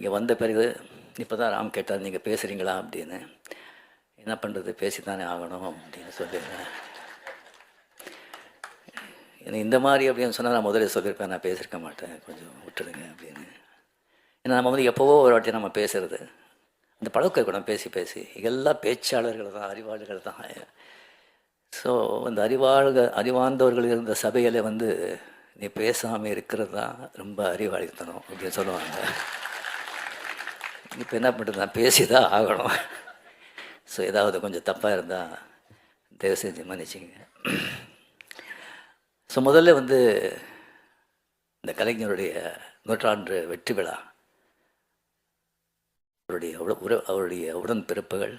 இங்கே வந்த பிறகு இப்போ தான் ராம் கேட்டார், நீங்கள் பேசுகிறீங்களா அப்படின்னு. என்ன பண்ணுறது, பேசித்தானே ஆகணும் அப்படின்னு சொல்லிடுறேன். எனக்கு இந்த மாதிரி அப்படின்னு சொன்னால் நான் முதல்ல சொல்லியிருப்பேன், நான் பேசியிருக்க மாட்டேன், கொஞ்சம் விட்டுடுங்க அப்படின்னு. ஏன்னா நம்ம வந்து எப்போவோ ஒரு வாட்டி நம்ம பேசுகிறது, அந்த பழக்கம் இருக்கணும். பேசி பேசி எல்லா பேச்சாளர்கள் தான், அறிவாளிகள் தான். ஸோ அந்த அறிவார்ந்தவர்கள் இருந்த சபையில் வந்து நீ பேசாமல் இருக்கிறது தான் ரொம்ப அறிவாளித்தனம் அப்படின்னு சொல்லுவாங்க. இப்போ என்ன பண்ணுறது, நான் பேசி தான் ஆகணும். ஸோ ஏதாவது கொஞ்சம் தப்பாக இருந்தால் தயவு செஞ்சு மன்னிச்சிங்க. ஸோ முதல்ல வந்து இந்த கலைஞருடைய நூற்றாண்டு வெற்றி விழா, அவருடைய உடன்பிறப்புகள்,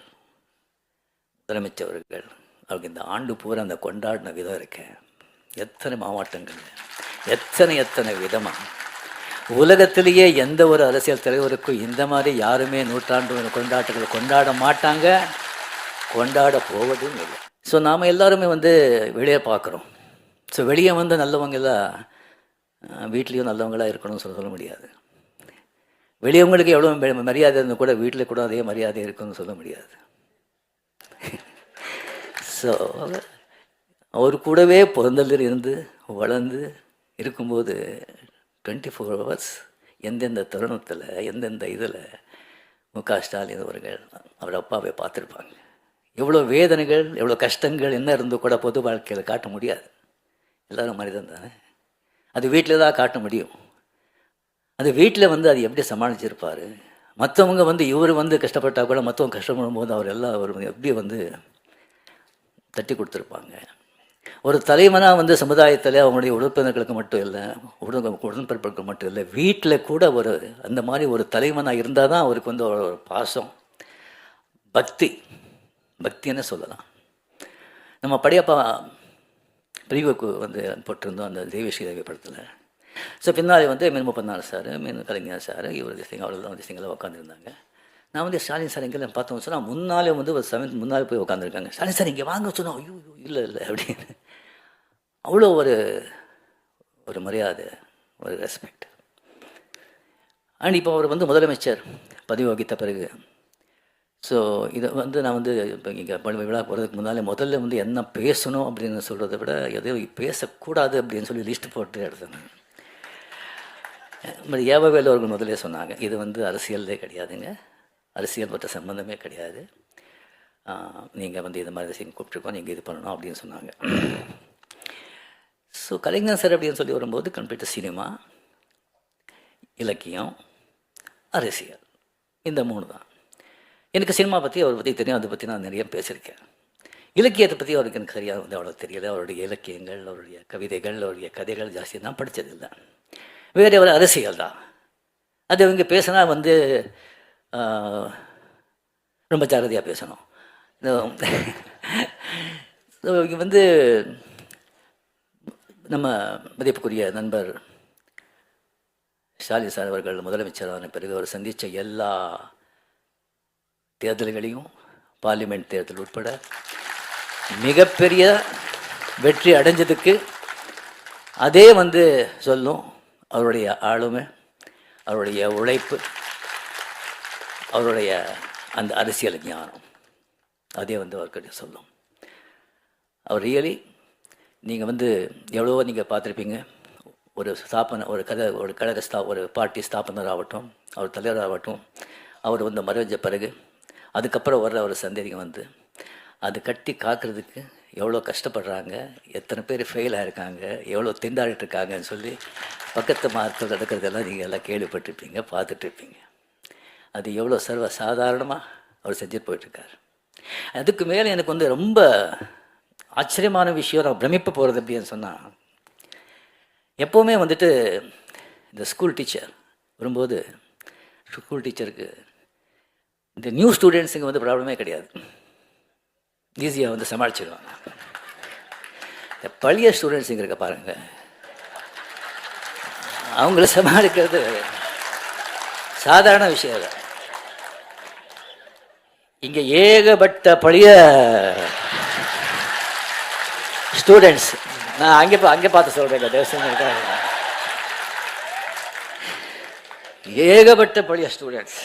முதலமைச்சர்கள், அவருக்கு இந்த ஆண்டு பூரா அந்த கொண்டாடின விதம் இருக்கேன். எத்தனை மாவட்டங்கள், எத்தனை விதமாக. உலகத்திலேயே எந்த ஒரு அரசியல் தலைவருக்கும் இந்த மாதிரி யாருமே நூற்றாண்டு கொண்டாட்டங்களை கொண்டாட மாட்டாங்க, கொண்டாட போவதும் இல்லை. ஸோ நாம் எல்லாருமே வந்து வெளியே பார்க்குறோம். ஸோ வெளியே வந்து நல்லவங்களாம் வீட்லேயும் நல்லவங்களாக இருக்கணும்னு சொல்ல முடியாது. வெளியவங்களுக்கு எவ்வளோ மரியாதை இருந்தால் கூட வீட்டில் கூட அதே மரியாதை இருக்குன்னு சொல்ல முடியாது. ஸோ அவர் கூடவே பிறந்ததில் இருந்து வளர்ந்து இருக்கும்போது 24 hours எந்தெந்த தருணத்தில் எந்தெந்த இதில் முக ஸ்டாலின் அவர்கள் அவர் அப்பாவை பார்த்துருப்பாங்க. எவ்வளோ வேதனைகள், எவ்வளோ கஷ்டங்கள் என்ன இருந்தோ கூட பொது வாழ்க்கையில் காட்ட முடியாது. எல்லோரும் மனிதன் தானே, அது வீட்டில் தான் காட்ட முடியும். அது வீட்டில் வந்து அது எப்படி சமாளிச்சிருப்பார். மற்றவங்க வந்து இவர் வந்து கஷ்டப்பட்டால் கூட மற்றவங்க கஷ்டப்படும் போது அவர் எப்படி வந்து தட்டி கொடுத்துருப்பாங்க. ஒரு தலைவனாக வந்து சமுதாயத்தில் அவங்களுடைய உறுப்பினர்களுக்கு மட்டும் இல்லை, உடன்பிறப்புகளுக்கு மட்டும் இல்லை, வீட்டில் கூட ஒரு அந்த மாதிரி ஒரு தலைவனாக இருந்தால் தான் அவருக்கு வந்து ஒரு பாசம், பக்தின்னு சொல்லலாம். நம்ம படையப்பா பிரிவுக்கு வந்து போட்டிருந்தோம் அந்த தெய்வஸ்ரீ தேவி படத்தில். ஸோ பின்னாடி வந்து மீன் 34 சார், மீன் கலைஞர் சார், இவர் அவ்வளோதான் திசைங்களாக உட்காந்துருந்தாங்க. நான் வந்து ஸ்டாலின் சார் எங்கே பார்த்தோம் சொன்னால் முன்னாலே வந்து ஒரு 7 முன்னாலே போய் உட்காந்துருக்காங்க. ஸ்டாலின் சார் இங்கே வாங்க சொன்னோம். ஐயோ இல்லை அப்படின்னு. அவ்வளோ ஒரு மரியாதை, ஒரு ரெஸ்பெக்ட். அண்ட் இப்போ அவர் வந்து முதலமைச்சர் பதவி வகித்த பிறகு ஸோ இதை வந்து நான் வந்து இப்போ இங்கே விழா போகிறதுக்கு முதல்ல வந்து என்ன பேசணும் அப்படின்னு சொல்கிறத விட எதையும் பேசக்கூடாது அப்படின்னு சொல்லி லிஸ்ட் போட்டு எடுத்தேன். ஏவவேலு அவர்கள் முதலே சொன்னாங்க, இது வந்து அரசியலே கிடையாதுங்க, அரசியல் பற்ற சம்மந்தமே கிடையாது, நீங்கள் வந்து இது மாதிரி விஷயம் கூப்பிட்டுருக்கோம், நீங்கள் இது பண்ணணும் அப்படின்னு சொன்னாங்க. ஸோ கலைஞர் சார் அப்படின்னு சொல்லி வரும்போது கம்ப்ளீட்டாக சினிமா, இலக்கியம், அரசியல், இந்த 3 தான். எனக்கு சினிமா பற்றி அவரை பற்றி தெரியும், அதை பற்றி நான் நிறைய பேசியிருக்கேன். இலக்கியத்தை பற்றி அவருக்கு எனக்கு சரியாக வந்து அவ்வளோ தெரியல. அவருடைய இலக்கியங்கள், அவருடைய கவிதைகள், அவருடைய கதைகள் ஜாஸ்தி தான் படித்ததில்லை. வேறு ஒரு அரசியல் தான். அது இவங்க பேசினா வந்து ரொம்ப ஜாகிரதையாக பேசணும். இங்கே வந்து நம்ம மதிப்புக்குரிய நண்பர் ஸ்டாலின் சார் அவர்கள் முதலமைச்சரான பிறகு அவர் சந்தித்த எல்லா தேர்தல்களையும், பார்லிமெண்ட் தேர்தல் உட்பட மிகப்பெரிய வெற்றி அடைஞ்சதுக்கு அதே வந்து சொல்லும் அவருடைய ஆளுமை, அவருடைய உழைப்பு, அவருடைய அந்த அரசியல் ஞானம், அதே வந்து அவர்கிட்ட சொல்லும். அவர் ரியலி நீங்கள் வந்து எவ்வளவோ நீங்கள் பார்த்துருப்பீங்க. ஒரு கழக ஒரு பார்ட்டி ஸ்தாபனர் ஆகட்டும், அவர் தலைவராகட்டும், அவர் வந்து மறைஞ்ச பிறகு அதுக்கப்புறம் வர்ற ஒரு சந்தேகம் வந்து அது கட்டி காக்கிறதுக்கு எவ்வளோ கஷ்டப்படுறாங்க, எத்தனை பேர் ஃபெயில் ஆகிருக்காங்க, எவ்வளோ திண்டாடிட்டுருக்காங்கன்னு சொல்லி பக்கத்து மார்க்கள் நடக்கிறதெல்லாம் நீங்கள் எல்லாம் கேள்விப்பட்டிருப்பீங்க, பார்த்துட்ருப்பீங்க. அது எவ்வளோ சாதாரணமாக அவர் செஞ்சுட்டு போயிட்டுருக்கார். அதுக்கு மேலே எனக்கு வந்து ரொம்ப ஆச்சரியமான விஷயம், நான் பிரமிப்பு போகிறது அப்படின்னு சொன்னால், எப்போவுமே வந்துட்டு இந்த ஸ்கூல் டீச்சர் வரும்போது ஸ்கூல் டீச்சருக்கு இந்த நியூ ஸ்டூடெண்ட்ஸுங்க வந்து ப்ராப்ளமே கிடையாது, ஈஸியாக வந்து சமாளிச்சிடுவாங்க. இந்த பழைய ஸ்டூடெண்ட்ஸுங்க இருக்க பாருங்கள், அவங்கள சமாளிக்கிறது சாதாரண விஷயம் இல்லை. இங்கே ஏகப்பட்ட பழைய ஸ்டூடெண்ட்ஸ், நான் அங்கே பார்த்து சொல்கிறேன், தேவசம் ஏகப்பட்ட பழைய ஸ்டூடெண்ட்ஸ்.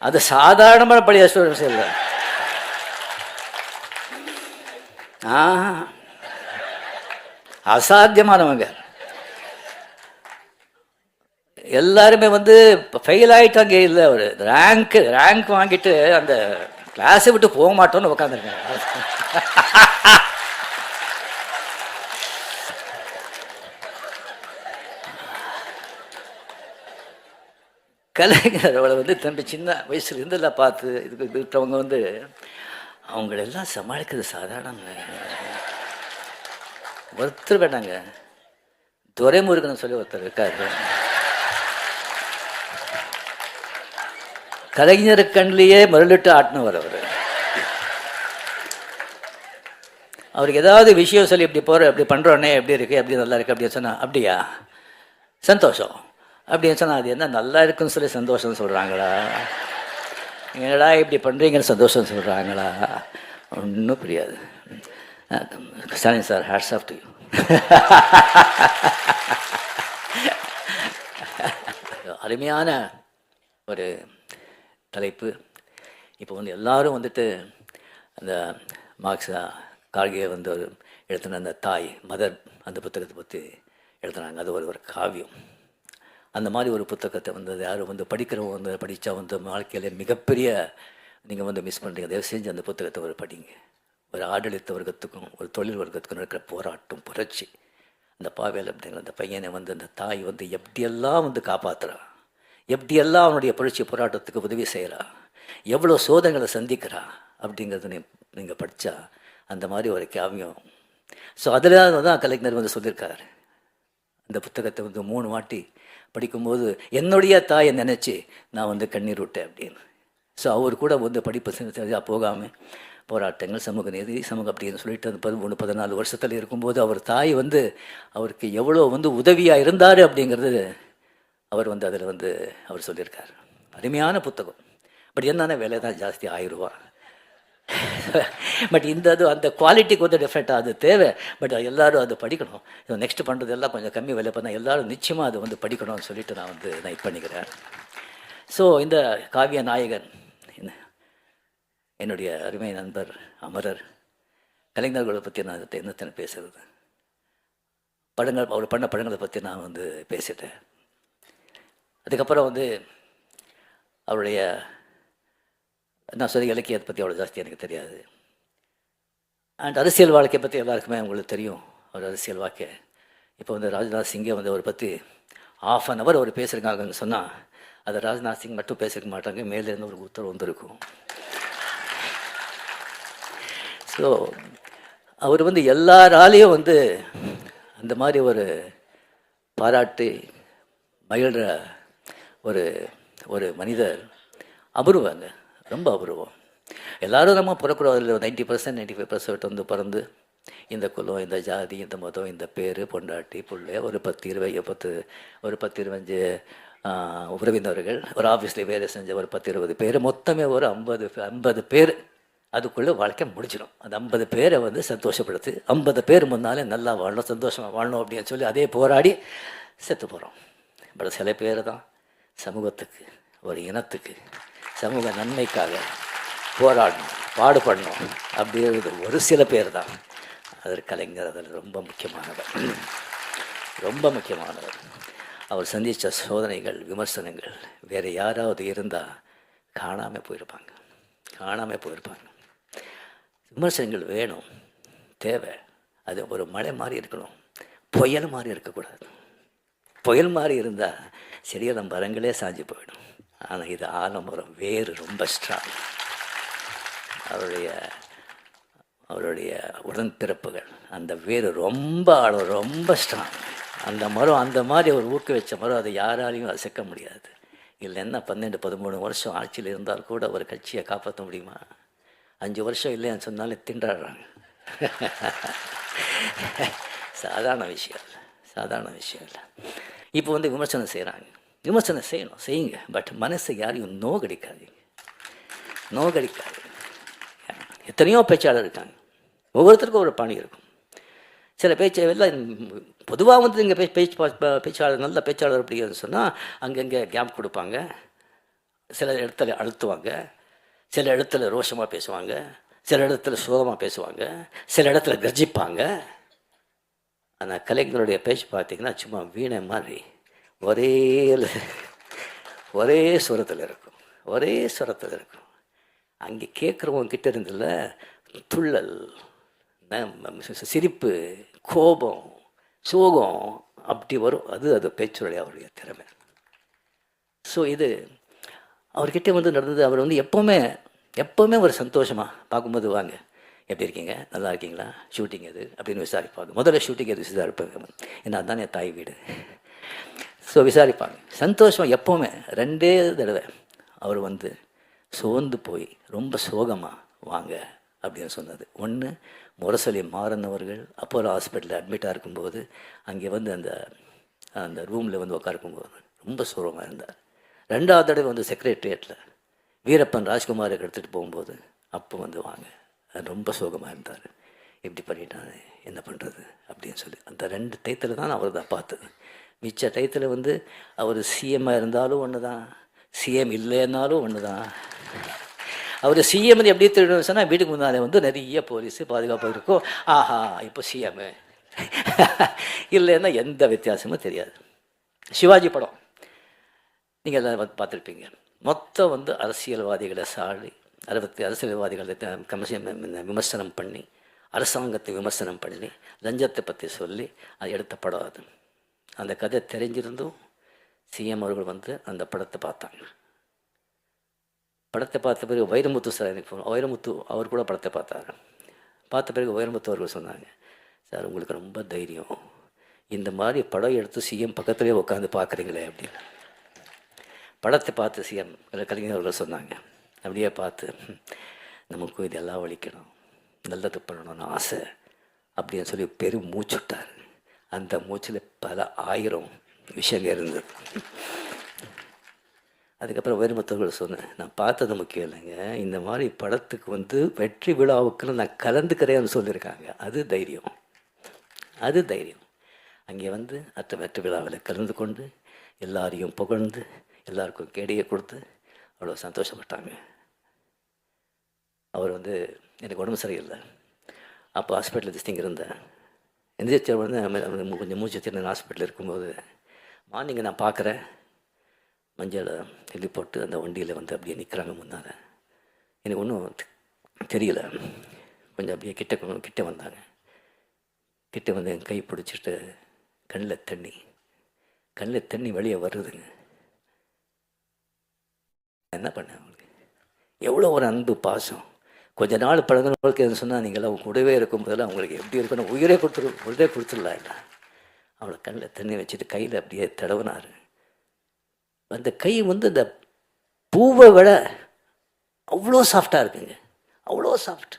அது சாதாரணமான பழைய ஸ்டூடெண்ட்ஸ் இல்லை. அசாத்தியமானவங்க எல்லாருமே வந்து ஃபெயில் ஆகிட்டாங்க. இல்லை, அவர் ரேங்க் வாங்கிட்டு அந்த கிளாஸை விட்டு போக மாட்டோம்னு உட்காந்துருக்காங்க. கலைஞர் அவளை வந்து தம்பி சின்ன வயசுல இருந்தெல்லாம் பார்த்து இதுக்கு இருக்கிறவங்க வந்து அவங்களெல்லாம் சமாளிக்கிறது சாதாரண ஒருத்தர் வேண்டாங்க. துரைமுருகன் சொல்லி ஒருத்தர் இருக்காரு. கலைஞர் கண்ணிலேயே மருளிட்டு ஆட்டினவர் அவர். அவருக்கு ஏதாவது விஷயம் சொல்லி இப்படி போகிற இப்படி பண்ணுறோன்னே எப்படி இருக்குது, எப்படி நல்லா இருக்குது அப்படின்னு சொன்னால் அப்படியா சந்தோஷம் அப்படின்னு சொன்னால் அது என்ன நல்லா இருக்குன்னு சொல்லி சந்தோஷம்னு சொல்கிறாங்களா, என்னடா இப்படி பண்ணுறீங்கன்னு சந்தோஷம் சொல்கிறாங்களா, ஒன்றும் புரியாது. Stalin sir, hats off to you. அருமையான ஒரு தலைப்பு. இப்போ வந்து எல்லாரும் வந்துட்டு அந்த மார்க்ஸா கார்கே வந்து ஒரு எழுத்துன அந்த தாய் மதர் அந்த புத்தகத்தை பற்றி எழுதுனாங்க. அது ஒரு காவியம். அந்த மாதிரி ஒரு புத்தகத்தை வந்து யாரும் வந்து படிக்கிறவங்க வந்து படித்தா வந்து வாழ்க்கையில் மிகப்பெரிய நீங்கள் வந்து மிஸ் பண்ணுறீங்க. தயவு செஞ்சு அந்த புத்தகத்தை ஒரு படிங்க. ஒரு ஆடளித்த வர்க்கத்துக்கும் ஒரு தொழில் வர்க்கத்துக்கும் இருக்கிற போராட்டம், புரட்சி. அந்த பாவேல் அப்படிங்கிற அந்த பையனை வந்து அந்த தாய் வந்து எப்படியெல்லாம் வந்து காப்பாற்றுறா, எப்படியெல்லாம் அவனுடைய புரட்சி போராட்டத்துக்கு உதவி செய்கிறா, எவ்வளோ சோதனைகளை சந்திக்கிறா அப்படிங்கிறது நீங்கள் படித்தா அந்த மாதிரி ஒரு காவியம். ஸோ அதில் தான் கலைஞர் வந்து சொல்லியிருக்காரு. அந்த புத்தகத்தை வந்து 3 வாட்டி படிக்கும்போது என்னுடைய தாயை நினச்சி நான் வந்து கண்ணீர் விட்டேன் அப்படின்னு. ஸோ அவர் கூட வந்து படிப்பு போகாமல் போராட்டங்கள், சமூக நீதி, சமூகம் அப்படின்னு சொல்லிட்டு அந்த 13-14 வருஷத்தில் இருக்கும்போது அவர் தாய் வந்து அவருக்கு எவ்வளோ வந்து உதவியாக இருந்தார் அப்படிங்கிறது அவர் வந்து அதில் வந்து அவர் சொல்லியிருக்கார். அருமையான புத்தகம். பட் என்னென்ன விலை தான் ஜாஸ்தி, 1000 ரூபா. பட் இந்த அது அந்த குவாலிட்டிக்கு வந்து டிஃப்ரெண்ட்டாக அது தேவை. பட் எல்லோரும் அது படிக்கணும். நெக்ஸ்ட் பண்ணுறது எல்லாம் கொஞ்சம் கம்மி விலை பண்ணால் எல்லோரும் நிச்சயமாக அது வந்து படிக்கணும்னு சொல்லிட்டு நான் வந்து இது பண்ணிக்கிறேன். ஸோ இந்த காவிய நாயகன் என்னுடைய அருமை நண்பர் அமரர் கலைஞர்களை பற்றி நான் என்னத்தனை பேசுகிறது. படங்கள், அவர் பண்ண படங்களை பற்றி நான் வந்து பேசிட்டேன். அதுக்கப்புறம் வந்து அவருடைய நான் சொல்லி இலக்கியத்தை பற்றி அவ்வளோ ஜாஸ்தி எனக்கு தெரியாது. அண்ட் அரசியல் வாழ்க்கையை பற்றி எல்லாருக்குமே உங்களுக்கு தெரியும். அவர் அரசியல் வாழ்க்கை இப்போ வந்து ராஜ்நாத் சிங்கை வந்து அவரை பற்றி 1/2 hour அவர் பேசுகிறாங்கன்னு சொன்னால் அதை ராஜ்நாத் சிங் மட்டும் பேசிக்க மாட்டாங்க, மேலேருந்து ஒரு உத்தரவு வந்திருக்கும். ஸோ அவர் வந்து எல்லாராலேயும் வந்து அந்த மாதிரி ஒரு பாராட்டி மகிழ்கிற ஒரு ஒரு மனிதர். அபூர்வங்க, ரொம்ப அபூர்வம். எல்லோரும் நம்ம பிறக்கூடாது. 90% 95% வந்து பிறந்து இந்த குலம், இந்த ஜாதி, இந்த மதம், இந்த பேர், பொண்டாட்டி, பிள்ளை, ஒரு 10-25 உறவினர்கள், ஒரு ஆஃபீஸில் வேலை செஞ்ச ஒரு 10-20 பேர், மொத்தமே ஒரு 50 பேர். அதுக்குள்ளே வாழ்க்கை முடிச்சிடும். அந்த 50 பேரை வந்து சந்தோஷப்படுத்து, 50 பேர் முன்னாலே நல்லா வாழணும், சந்தோஷமாக வாழணும் அப்படின்னு சொல்லி அதே போராடி செத்து போகிறோம். பட் சில பேர் தான் சமூகத்துக்கு, ஒரு இனத்துக்கு, சமூக நன்மைக்காக போராடணும், பாடுபடணும் அப்படிங்கிறது ஒரு சில பேர் தான். அதற்கு கலைஞர் அதில் ரொம்ப முக்கியமானவர், ரொம்ப முக்கியமானவர். அவர் சந்தித்த சோதனைகள், விமர்சனங்கள் வேறு யாராவது இருந்தால் காணாமல் போயிருப்பாங்க. விமர்சனங்கள் வேணும், தேவை. அது ஒரு மழை மாதிரி இருக்கணும், புயல் மாதிரி இருக்கக்கூடாது. புயல் மாதிரி இருந்தால் செடியெல்லாம் மரங்களே சாஞ்சு போயிடும். ஆனால் இது ஆலமரம், வேறு ரொம்ப ஸ்ட்ராங். அவருடைய உடன்பிறப்புகள், அந்த வேறு ரொம்ப ஆழம், ரொம்ப ஸ்ட்ராங். அந்த மரம் அந்த மாதிரி ஒரு ஊக்குவிச்ச மரம், அதை யாராலையும் அசைக்க முடியாது. இல்லைன்னா 12-13 வருஷம் ஆட்சியில் இருந்தால் கூட ஒரு கட்சியை காப்பாற்ற முடியுமா? 5 வருஷம் இல்லைன்னு சொன்னாலே திண்டாடுறாங்க. சாதாரண விஷயம் இல்லை. இப்போ வந்து விமர்சனம் செய்கிறாங்க. விமர்சனம் செய்யணும், செய்யுங்க. பட் மனசை யாரையும் நோகடிக்காதீங்க. எத்தனையோ பேச்சாளர் இருக்காங்க, ஒவ்வொருத்தருக்கும் ஒரு பாணி இருக்கும். சில பேச்சை எல்லாம் பொதுவாக வந்து இங்கே பேச்சாளர் நல்ல பேச்சாளர் அப்படின்னு சொன்னால் அங்கங்கே கேப் கொடுப்பாங்க, சில இடத்துல அழுத்துவாங்க, சில இடத்துல ரோஷமாக பேசுவாங்க, சில இடத்துல சோகமாக பேசுவாங்க, சில இடத்துல கர்ஜிப்பாங்க. ஆனால் கலைஞருடைய பேச்சு பார்த்திங்கன்னா சும்மா வீணை மாதிரி ஒரே ஒரே சுரத்தில் இருக்கும், ஒரே சுரத்தில் இருக்கும். அங்கே கேட்குறவங்க கிட்ட இருந்தில்ல துள்ளல், சிரிப்பு, கோபம், சோகம் அப்படி வரும். அது பேச்சுடைய அவருடைய திறமை. ஸோ இது அவர்கிட்ட வந்து நடந்தது. அவர் வந்து எப்போவுமே ஒரு சந்தோஷமாக பார்க்கும்போது, வாங்க எப்படி இருக்கீங்க, நல்லா இருக்கீங்களா, ஷூட்டிங் எது அப்படின்னு விசாரிப்பாங்க. முதல்ல ஷூட்டிங் எது விசாரிப்பாங்க, ஏன்னா அதுதான் என் தாய் வீடு. ஸோ விசாரிப்பாங்க. சந்தோஷம் எப்போவுமே. 2 தடவை அவர் வந்து சோர்ந்து போய் ரொம்ப சோகமாக வாங்க அப்படின்னு சொன்னது. ஒன்று முரசொலி மாறன் அவர்கள் அப்போலோ ஹாஸ்பிட்டலில் அட்மிட்டாக இருக்கும்போது, அங்கே வந்து அந்த ரூமில் வந்து உட்காருக்கும்போது ரொம்ப சோகமாக இருந்தார். 2வது தடவை வந்து செக்ரட்டரியேட்டில் வீரப்பன் ராஜ்குமாருக்கு எடுத்துகிட்டு போகும்போது அப்போ வந்து வாங்க, ரொம்ப சோகமாக இருந்தார். எப்படி பண்ணிட்டாங்க, என்ன பண்ணுறது அப்படின்னு சொல்லி அந்த 2 டயத்தில் தான் அவர் தான் பார்த்தது. மிச்ச டயத்தில் வந்து அவர் சிஎம்மாக இருந்தாலும் ஒன்று தான், சிஎம் இல்லைன்னாலும் ஒன்று தான். அவர் சிஎம்னு எப்படி தெரியும் சொன்னால், வீட்டுக்கு முன்னாலே வந்து நிறைய போலீஸு பாதுகாப்பு இருக்கும். ஆஹா இப்போ சிஎம்மு இல்லைன்னா எந்த வித்தியாசமும் தெரியாது. சிவாஜி படம் நீங்கள் எல்லாம் பார்த்துருப்பீங்க. மொத்தம் வந்து அரசியல்வாதிகளை சாடி 60 அரசியல்வாதிகளை விமர்சனம் பண்ணி, அரசாங்கத்தை விமர்சனம் பண்ணி, லஞ்சத்தை பற்றி சொல்லி அது எடுத்த படம். அது அந்த கதை தெரிஞ்சிருந்தும் சிஎம் அவர்கள் வந்து அந்த படத்தை பார்த்தாங்க. படத்தை பார்த்த பிறகு வைரமுத்து சார், எனக்கு வைரமுத்து அவர் கூட படத்தை பார்த்தாங்க. பார்த்த பிறகு வைரமுத்து அவர்கள் சொன்னாங்க, சார் உங்களுக்கு ரொம்ப தைரியம், இந்த மாதிரி படம் எடுத்து சிஎம் பக்கத்துலேயே உட்காந்து பார்க்குறீங்களே அப்படின்னு. படத்தை பார்த்து சிஎம் கலைஞர் அவர்கள் சொன்னாங்க, அப்படியே பார்த்து நமக்கு இதெல்லாம் ஒழிக்கணும், நல்லது பண்ணணும்னு ஆசை அப்படின்னு சொல்லி பெரும் மூச்சுட்டார். அந்த மூச்சில் பல 1000 விஷயங்கள் இருந்தது. அதுக்கப்புறம் வைரமுத்தவர்கள் சொன்னேன், நான் பார்த்தது முக்கியம் இல்லைங்க, இந்த மாதிரி படத்துக்கு வந்து வெற்றி விழாவுக்குன்னு நான் கலந்துக்கிறேன்னு சொல்லியிருக்காங்க. அது தைரியம், அது தைரியம். அங்கே வந்து வெற்றி விழாவில் கலந்து கொண்டு எல்லாரையும் புகழ்ந்து எல்லாருக்கும் கேடியை கொடுத்து அவ்வளோ சந்தோஷப்பட்டாங்க. அவர் வந்து எனக்கு உடம்பு சரியில்லை, அப்போ ஹாஸ்பிட்டலில் திஸ்டிங் இருந்தேன். எந்திரிச்ச வந்து கொஞ்சம் மூச்சு திறன் ஹாஸ்பிட்டலில் இருக்கும்போது மார்னிங்கை நான் பார்க்குறேன், மஞ்சளை எழுதி போட்டு அந்த வண்டியில் வந்து அப்படியே நிற்கிறாங்க முன்னால். எனக்கு ஒன்றும் தெரியல. கொஞ்சம் அப்படியே கிட்ட வந்தாங்க. கிட்ட வந்து என் கை பிடிச்சிட்டு கண்ணில் தண்ணி வெளியே வருதுங்க. என்ன பண்ணேன், அவங்களுக்கு எவ்வளோ ஒரு அன்பு பாசம். கொஞ்ச நாள் பழகினவங்களுக்கு எது சொன்னால், நீங்களாம் கூடவே இருக்கும்போதெல்லாம் அவங்களுக்கு எப்படி இருக்கணும், உயிரே கொடுத்துடலாம் இல்லை. அவளை கண்ணில் தண்ணி வச்சுட்டு கையில் அப்படியே தடவினார். அந்த கை வந்து இந்த பூவை விட அவ்வளோ சாஃப்டாக இருக்குங்க, அவ்வளோ சாஃப்ட்.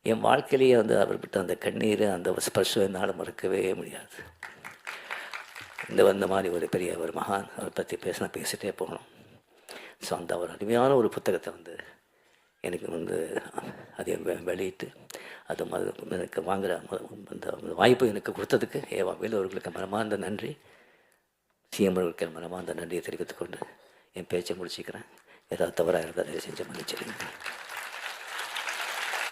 என் வாழ்க்கையிலேயே வந்து அவர்கிட்ட அந்த கண்ணீர், அந்த ஸ்பர்ஷம் என்னால் மறக்கவே முடியாது. இந்த மாதிரி ஒரு பெரிய ஒரு மகான், அவரை பற்றி பேசிகிட்டே போகணும். ஸோ அந்த ஒரு அருமையான ஒரு புத்தகத்தை வந்து எனக்கு வந்து அதை வெளியிட்டு அது எனக்கு வாங்குகிற அந்த வாய்ப்பு எனக்கு கொடுத்ததுக்கு வேலு அவர்களுக்கு மனமார்ந்த நன்றி, சிஎம் அவர்களுக்கு மனமார்ந்த நன்றியை தெரிவித்துக்கொண்டு என் பேச்சை முடிச்சுக்கிறேன். ஏதாவது தவறாக இருந்தால் தயவு செஞ்சு மன்னிச்சிடுங்க.